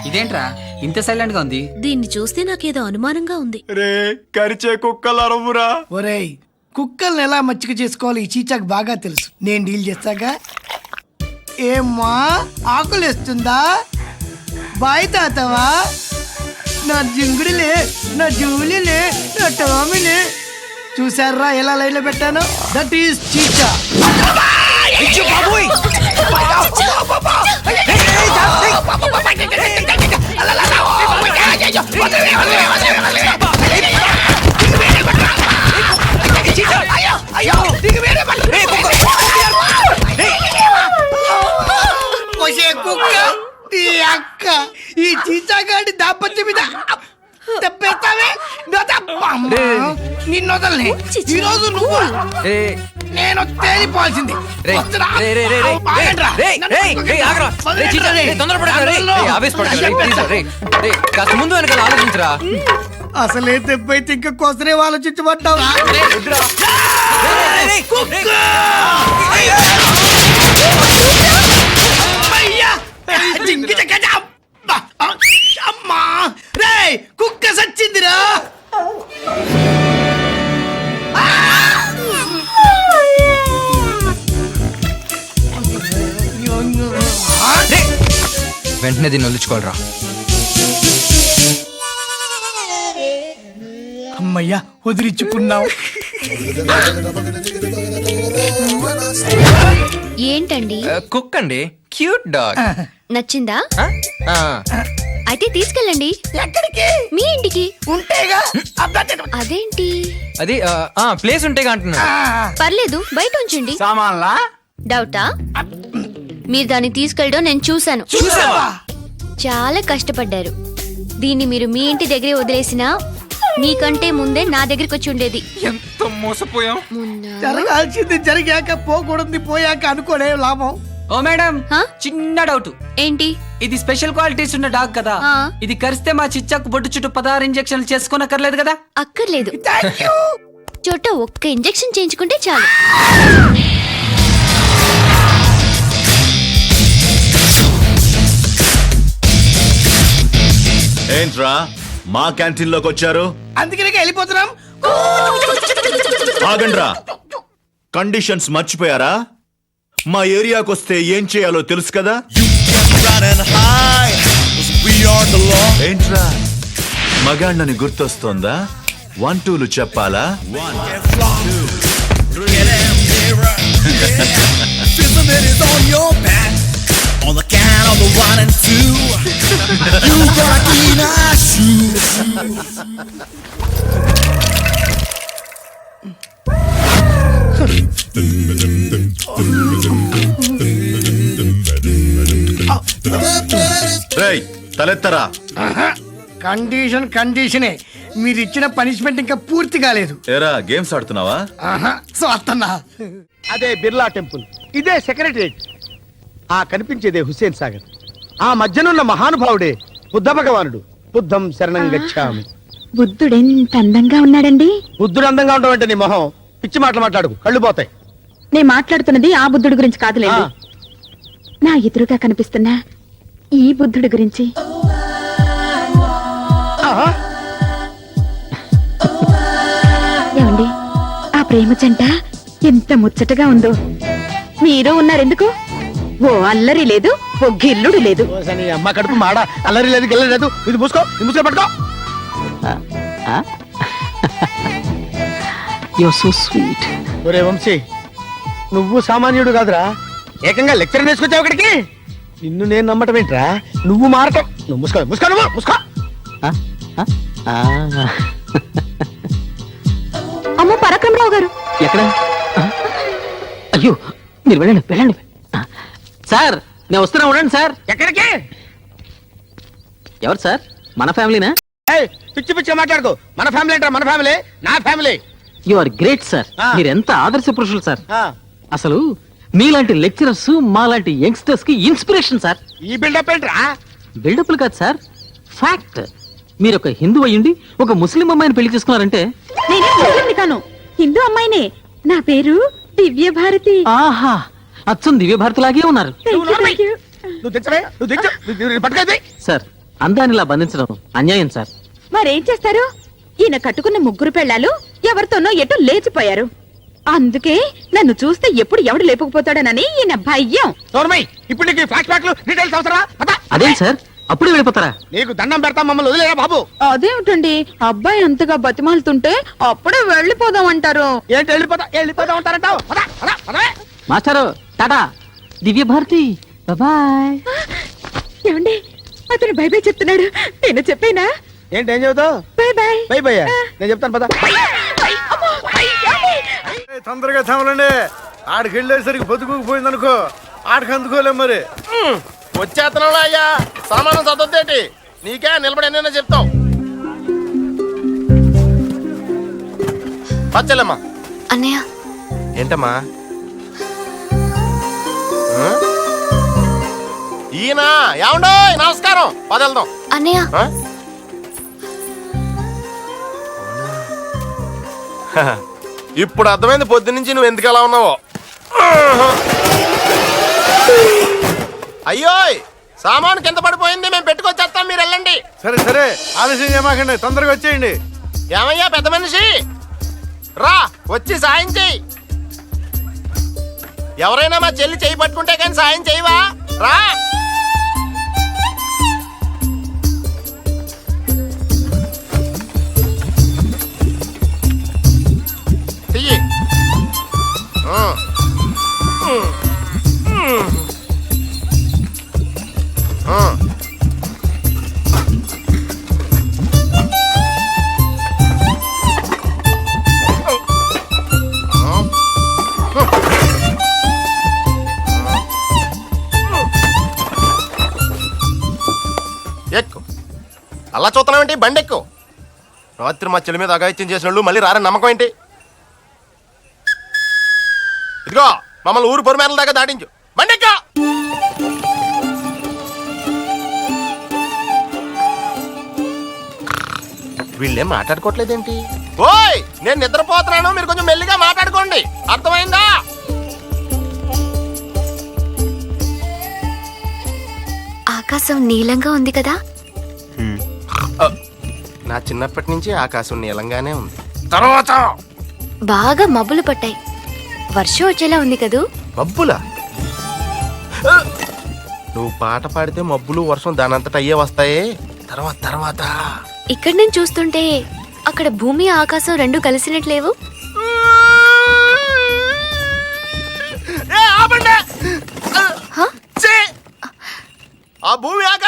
ఇదేంట్రా ఇంత సైలెంట్ గా ఉంది? దీన్ని చూస్తే నాకేదో అనుమానంగా ఉంది. రే కరిచే కుక్కలు అరవురా. ఒరేయ్, కుక్కల్ని ఎలా మచ్చిక చేసుకోవాలి ఈ చీచాకు బాగా తెలుసు. నేను డీల్ చేస్తాగా. ఏమ్మా ఆకులేస్తుందా? బాయ్ తాతవా? నా జింగుడిలే, నా జూలిలే, నా టామిలే. చూసారా ఎలా లైన్లో పెట్టాను? That is Cheecha. అక్క ఈ చీచాగాడి దాపత్యం మీద తెప్పేస్తావే. నిన్ను వదలని ఈ రోజు నువ్వు నేను తేలిపోవాల్సింది. ముందు వెనకాల ఆలోచించరా. అసలే తెప్పైతే ఇంకా కోసరే ఆలోచించబడ్డావు. అమ్మా రే కుక్క సచ్చిందిరా. వెంటనే దీన్ని వదిలించుకోవాలరా. అమ్మయ్యా వదిలించుకున్నావు. ఏంటండి? కుక్ అండి, క్యూట్ డాగ్. నచ్చిందా? అయితే తీసుకెళ్ళండి. ఎక్కడికి? మీ ఇంటికి. ఉంటేగా. అదేంటి? అది ప్లేస్ ఉంటేగా అంటున్నా. పర్లేదు, బయట ఉంచండి. సామాన్లా? డౌటా? మీరు దాన్ని తీసుకెళ్ళడం నేను చూశాను. చూసావా? చాలా కష్టపడ్డారు. దీన్ని మీరు మీ ఇంటి దగ్గరే వదిలేసినా మీకంటే ముందే నా దగ్గరికి వచ్చి ఉండేది. ఎంత మోసపోయాం. జరగాల్సింది జరిగాక పోకూడదు పోయాక అనుకోలే లాభం. ఓ మేడం, హా? చిన్న డౌట్. ఏంటి? ఇది స్పెషల్ క్వాలిటీస్ ఉన్న డాగ్ కదా. ఆ. ఇది కరిస్తే మా చిచ్చాకు బొట్టు చుట్టూ 16 ఇంజక్షన్లు చేసుకోనక్కర్లేదు కదా. అక్కర్లేదు. చోట ఒక్క ఇంజెక్షన్ చేయించుకుంటే చాలు. ఏంట్రా మా క్యాంటీన్ లోకి వచ్చారు? అందుకనే వెళ్ళిపోతున్నాం. ఆగండ్రా, కండిషన్స్ మర్చిపోయారా? మా ఏరియాకి వస్తే ఏం చేయాలో తెలుసు కదా. ఏంట్రా మగాళ్ళని గుర్తొస్తోందా? 1 2లు చెప్పాలా? On the count of the 1 and 2, you gotta clean our shoes. రేయ్ తలెత్తరా. కండిషన్ కండిషనే. మీరు ఇచ్చిన పనిష్మెంట్ ఇంకా పూర్తి కాలేదు. ఏరా గేమ్స్ ఆడుతున్నావా? సో అత్తన్నా. అదే బిర్లా టెంపుల్, ఇదే సెక్రటరియట్, ఆ కనిపించేదే హుస్సేన్ సాగర్, ఆ మధ్యనున్న మహానుభావుడే బుద్ధ భగవానుడు. బుద్ధం శరణం గచ్ఛామి. బుద్ధుడెంత అందంగా ఉన్నాడండి. బుద్ధుడు అందంగా ఉండవంటే నీ మొహం. పిచ్చి మాటలు మాట్లాడు, కళ్ళు పోతాయి. నేను మాట్లాడుతున్నది ఆ బుద్ధుడి గురించి కాదులేండి, నా ఎదురుగా కనిపిస్తున్న ఈ బుద్ధుడి గురించి. ఏమండి, ఆ ప్రేమ జంట ఎంత ముచ్చటగా ఉందో. మీరు ఉన్నారెందుకు? ఓ అల్లరి లేదు, ఓ గిల్లుడు లేదు. అమ్మ కడుపు మాడ, అల్లరి లేదు గిల్లరి లేదు. ఇది మూసుకో, ఇది మూసుకో పట్టుకో. So sweet. ఒరే వంశీ, నువ్వు సామాన్యుడు కాదురా, ఏకంగా లెక్చర్ వేసుకొచ్చావు ఇక్కడికి. నిన్ను నేను నమ్మటం ఏంట్రా? నువ్వు మారటం. నువ్వు మూసుకో, మూసుకో, నువ్వు మూసుకో. అమ్మో పరాక్రమరావు గారు. ఎక్కడ? అయ్యో మీరు వెళ్ళండి వెళ్ళండి. సార్ నేను వస్తున్నా, ఉండండి సార్. ఎక్కడికి? ఎవరు సార్? మన ఫ్యామిలీనా? పిచ్చి పిచ్చి మాట్లాడుకో. మన ఫ్యామిలీ అంటారా? మన ఫ్యామిలీ, నా family. You are great sir. మీరు ఎంత ఆదర్శ పురుషులు సార్. అసలు మీలాంటి లెక్చరర్స్ మాలాంటి యంగ్స్టర్స్ కి ఇన్స్పిరేషన్ సార్. ఈ బిల్డప్ ఏంట్రా? బిల్డప్లు కాదు సార్, ఫ్యాక్ట్. మీరు ఒక హిందూ అయ్యుండి ఒక ముస్లిం అమ్మాయిని పెళ్లి చేసుకున్నారంటే. నేనే ముస్లింని కాను, హిందూ అమ్మాయినే. నా పేరు దివ్య భారతి. ఆహా, అచ్చం దివ్య భారతి లాగే ఉన్నారు. నువ్వు తెచ్చవే, నువ్వు తెచ్చు, పట్టుకోది. సార్ అందాన్ని ఇలా బంధించడం అన్యాయం సార్. మరేం చేస్తారు? ఈయన కట్టుకున్న ముగ్గురు పెళ్ళాలు ఎవరితోనో ఎటో లేచిపోయారు. అందుకే నన్ను చూస్తే ఎప్పుడు ఎవడు లేపుకుపోతాడనని ఈయన భయం. సోర్మై, ఇప్పుడు నీకు ఫ్లాష్ బ్యాక్లు డీటెయిల్స్ అవసరా? పద. అదేం సార్ అప్పుడే వెళ్ళిపోతారా? నీకు దండం పెడతాం, మమ్మల్ని వదిలేరా బాబు. అదేమిటండి అబ్బాయి అంతగా బతిమాలుతుంటే అప్పుడే వెళ్ళిపోదాం అంటారు. ఏంటి వెళ్ళిపోతా ఉంటారంటావు? పద, పద, పదవే. మాస్టారు టాటా, దివ్య భారతి బాయ్. ఏమండి అతను బై బై చెప్తున్నాడు. నేను చెప్పేనా? ఏంటి ఏం చెబుతావు? By by. బై బై నేను చెప్తాను పద. తొందరగా తమలండి, ఆడికి వెళ్ళేసరికి బతుకుపోయింది అనుకో, ఆడికి అందుకోలేం మరి. వచ్చేస్తున్నాడు అయ్యా, సామానం చదవద్దేటి, నీకే నిలబడి ఎన్నైనా చెప్తావు. పచ్చలేమ్మా. అన్నయ్య ఏంటమ్మా? ఈయన ఏమండో నమస్కారం, పదెళ్దాం. అన్నయ్య ఇప్పుడు అర్థమైంది పొద్దునుంచి నువ్వు ఎందుకు ఎలా ఉన్నావో. అయ్యో సామాను కింద పడిపోయింది, మేము పెట్టుకొచ్చేస్తాం, మీరు వెళ్ళండి. సరే సరే, ఆలస్యం చేయమాకండి, తొందరగా వచ్చేయండి. ఏమయ్యా పెద్ద మనిషి, రా వచ్చి సాయం చెయ్యి. ఎవరైనా మా చెల్లి చెయ్యి పట్టుకుంటే కానీ సాయం చేయవా? రా. చెయ్యి. ఎక్కు. అలా చూస్తున్నావేంటి? బండి ఎక్కు. రాత్రి మా చెల్లి మీద అగాయిత్యం చేసిన వాళ్ళు మళ్ళీ రారని నమ్మకం ఏంటి? ఇదిగో మమ్మల్ని ఊరు పొరిమేరల దాకా దాటించు. బండి ఎక్కు. వీళ్ళేం మాట్లాడుకోవట్లేదేంటి? ఓయ్ నేను నిద్రపోతున్నాను, మీరు కొంచెం మెల్లిగా మాట్లాడుకోండి, అర్థమైందా? ఆకాశం నీలంగా ఉంది కదా. నా చిన్నప్పటి నుంచి ఆకాశం నీలంగానే ఉంది. తర్వాత బాగా మబ్బులు పట్టాయి, వర్షం వచ్చేలా ఉంది కదూ. మబ్బులా? నువ్వు పాట పాడితే మబ్బులు వర్షం దానంతట అయ్యే వస్తాయే. తర్వాత ఇక్కడి నుంచి చూస్తుంటే అక్కడ భూమి ఆకాశం రెండు కలిసినట్లేవు. ఏ, ఆపండి. హ? ఛీ! ఆ భూమి ఆకాశం